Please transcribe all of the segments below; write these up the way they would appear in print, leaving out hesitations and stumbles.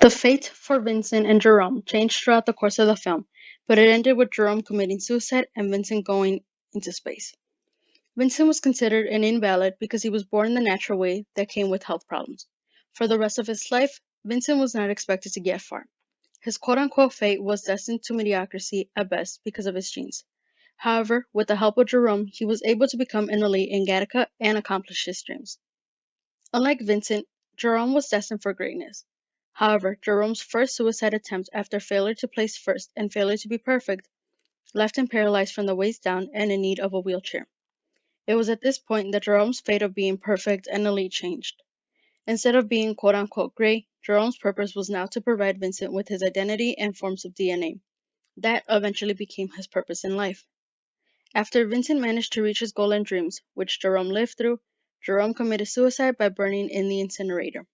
The fate for Vincent and Jerome changed throughout the course of the film, but it ended with Jerome committing suicide and Vincent going into space. Vincent was considered an invalid because he was born the natural way that came with health problems. For the rest of his life, Vincent was not expected to get far. His quote-unquote fate was destined to mediocrity at best because of his genes. However, with the help of Jerome, he was able to become an elite in Gattaca and accomplish his dreams. Unlike Vincent, Jerome was destined for greatness. However, Jerome's first suicide attempt after failure to place first and failure to be perfect left him paralyzed from the waist down and in need of a wheelchair. It was at this point that Jerome's fate of being perfect and elite changed. Instead of being quote unquote great, Jerome's purpose was now to provide Vincent with his identity and forms of DNA. That eventually became his purpose in life. After Vincent managed to reach his goal and dreams, which Jerome lived through, Jerome committed suicide by burning in the incinerator.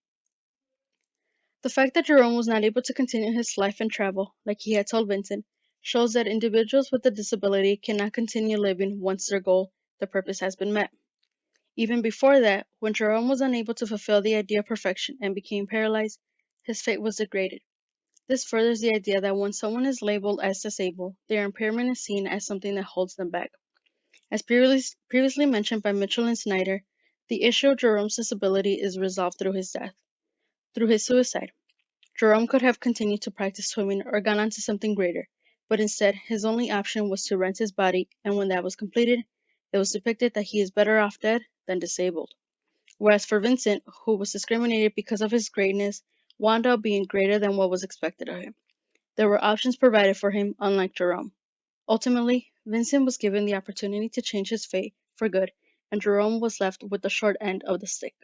The fact that Jerome was not able to continue his life and travel, like he had told Vincent, shows that individuals with a disability cannot continue living once their goal, the purpose, has been met. Even before that, when Jerome was unable to fulfill the idea of perfection and became paralyzed, his fate was degraded. This furthers the idea that when someone is labeled as disabled, their impairment is seen as something that holds them back. As previously mentioned by Mitchell and Snyder, the issue of Jerome's disability is resolved through his death, through his suicide. Jerome could have continued to practice swimming or gone on to something greater, but instead his only option was to rent his body, and when that was completed, it was depicted that he is better off dead than disabled. Whereas for Vincent, who was discriminated because of his greatness, wound up being greater than what was expected of him. There were options provided for him, unlike Jerome. Ultimately, Vincent was given the opportunity to change his fate for good, and Jerome was left with the short end of the stick.